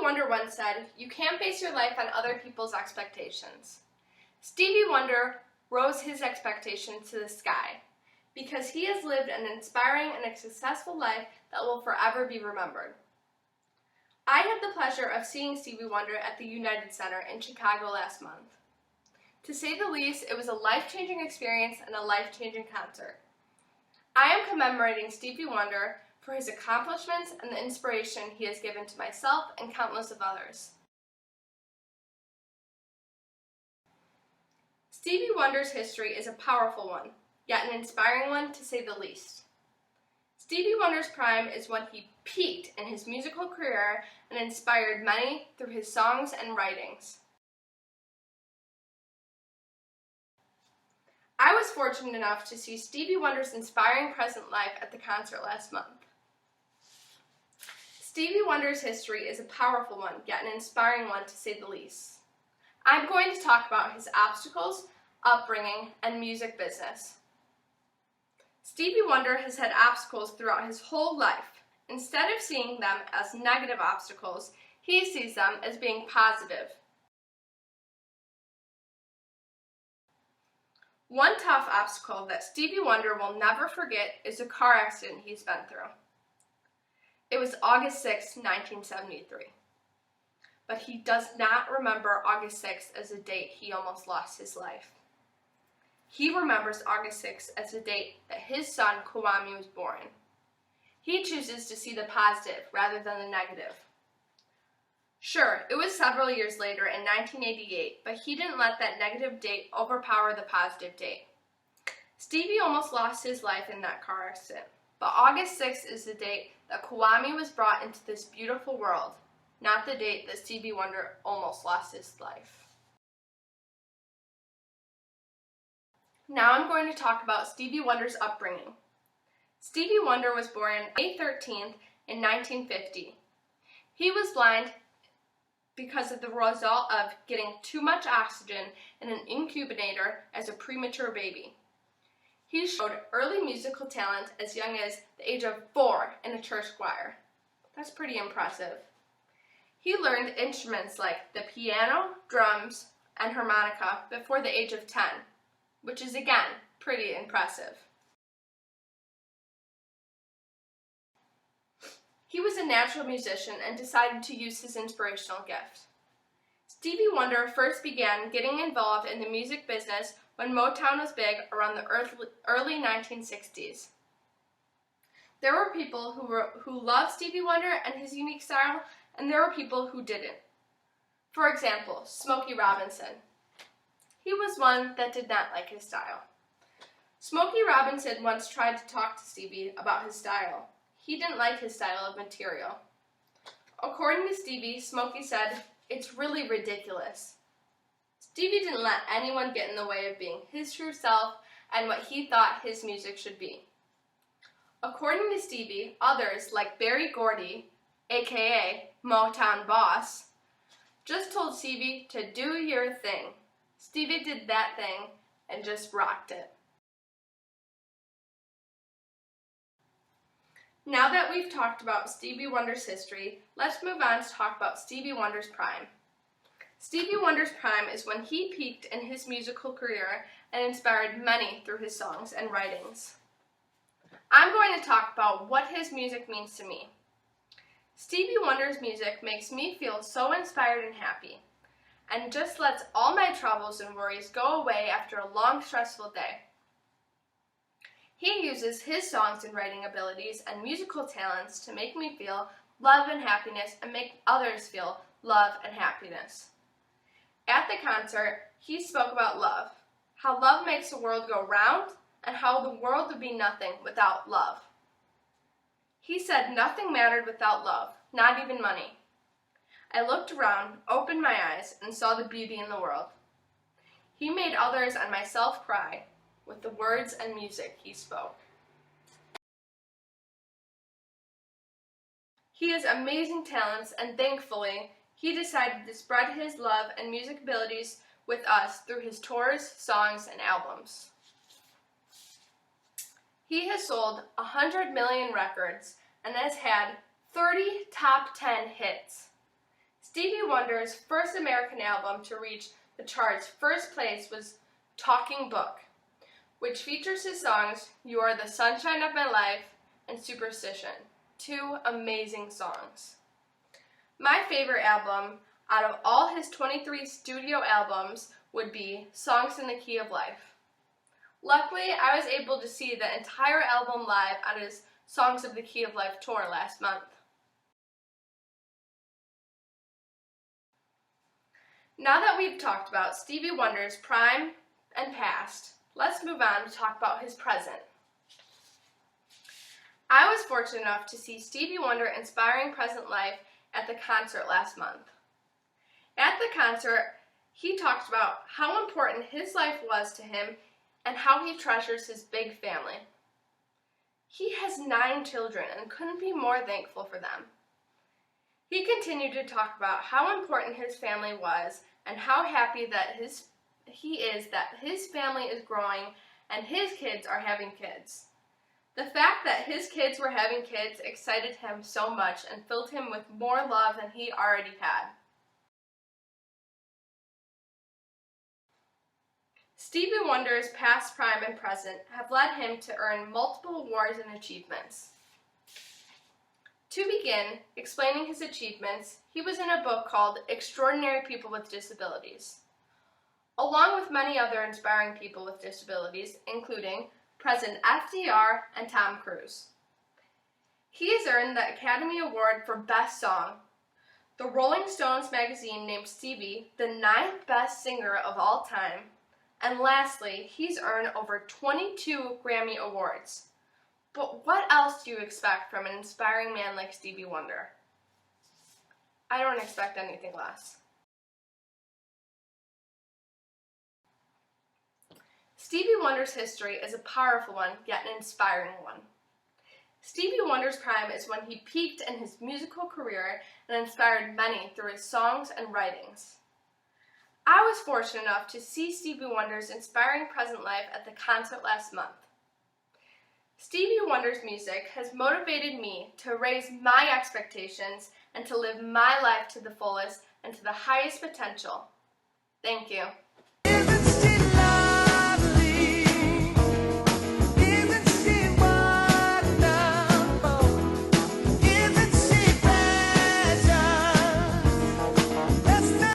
Wonder once said, "You can't base your life on other people's expectations." Stevie Wonder rose his expectations to the sky because he has lived an inspiring and a successful life that will forever be remembered. I had the pleasure of seeing Stevie Wonder at the United Center in Chicago last month. To say the least, it was a life-changing experience and a life-changing concert. I am commemorating Stevie Wonder for his accomplishments and the inspiration he has given to myself and countless of others. Stevie Wonder's history is a powerful one, yet an inspiring one to say the least. Stevie Wonder's prime is when he peaked in his musical career and inspired many through his songs and writings. I was fortunate enough to see Stevie Wonder's inspiring present life at the concert last month. Stevie Wonder's history is a powerful one, yet an inspiring one to say the least. I'm going to talk about his obstacles, upbringing, and music business. Stevie Wonder has had obstacles throughout his whole life. Instead of seeing them as negative obstacles, he sees them as being positive. One tough obstacle that Stevie Wonder will never forget is a car accident he's been through. It was August 6, 1973. But he does not remember August 6th as a date he almost lost his life. He remembers August 6th as the date that his son Kwame was born. He chooses to see the positive rather than the negative. Sure, it was several years later in 1988, but he didn't let that negative date overpower the positive date. Stevie almost lost his life in that car accident, but August 6th is the date that Kwame was brought into this beautiful world, not the date that Stevie Wonder almost lost his life. Now I'm going to talk about Stevie Wonder's upbringing. Stevie Wonder was born May 13th in 1950. He was blind because of the result of getting too much oxygen in an incubator as a premature baby. He showed early musical talent as young as the age of 4 in a church choir. That's pretty impressive. He learned instruments like the piano, drums, and harmonica before the age of 10, which is again pretty impressive. He was a natural musician and decided to use his inspirational gift. Stevie Wonder first began getting involved in the music business when Motown was big around the early 1960s. There were people who loved Stevie Wonder and his unique style, and there were people who didn't. For example, Smokey Robinson. He was one that did not like his style. Smokey Robinson once tried to talk to Stevie about his style. He didn't like his style of material. According to Stevie, Smokey said, "It's really ridiculous." Stevie didn't let anyone get in the way of being his true self and what he thought his music should be. According to Stevie, others like Berry Gordy, aka Motown Boss, just told Stevie to do your thing. Stevie did that thing and just rocked it. Now that we've talked about Stevie Wonder's history, let's move on to talk about Stevie Wonder's prime. Stevie Wonder's prime is when he peaked in his musical career and inspired many through his songs and writings. I'm going to talk about what his music means to me. Stevie Wonder's music makes me feel so inspired and happy, and just lets all my troubles and worries go away after a long, stressful day. He uses his songs and writing abilities and musical talents to make me feel love and happiness and make others feel love and happiness. At the concert, he spoke about love, how love makes the world go round, and how the world would be nothing without love. He said nothing mattered without love, not even money. I looked around, opened my eyes, and saw the beauty in the world. He made others and myself cry with the words and music he spoke. He has amazing talents, and thankfully, he decided to spread his love and music abilities with us through his tours, songs, and albums. He has sold 100 million records and has had 30 top 10 hits. Stevie Wonder's first American album to reach the charts' first place was Talking Book, which features his songs You Are the Sunshine of My Life and Superstition, two amazing songs. My favorite album out of all his 23 studio albums would be Songs in the Key of Life. Luckily, I was able to see the entire album live on his Songs of the Key of Life tour last month. Now that we've talked about Stevie Wonder's prime and past, let's move on to talk about his present. I was fortunate enough to see Stevie Wonder inspiring present life at the concert last month. At the concert, he talked about how important his life was to him and how he treasures his big family. He has 9 children and couldn't be more thankful for them. He continued to talk about how important his family was and how happy that he is that his family is growing and his kids are having kids. The fact that his kids were having kids excited him so much and filled him with more love than he already had. Stevie Wonder's past, prime, and present have led him to earn multiple awards and achievements. To begin explaining his achievements, he was in a book called Extraordinary People with Disabilities, along with many other inspiring people with disabilities, including President FDR and Tom Cruise. He has earned the Academy Award for Best Song. The Rolling Stones magazine named Stevie the 9th best singer of all time. And lastly, he's earned over 22 Grammy Awards. But what else do you expect from an inspiring man like Stevie Wonder? I don't expect anything less. Stevie Wonder's history is a powerful one, yet an inspiring one. Stevie Wonder's prime is when he peaked in his musical career and inspired many through his songs and writings. I was fortunate enough to see Stevie Wonder's inspiring present life at the concert last month. Stevie Wonder's music has motivated me to raise my expectations and to live my life to the fullest and to the highest potential. Thank you.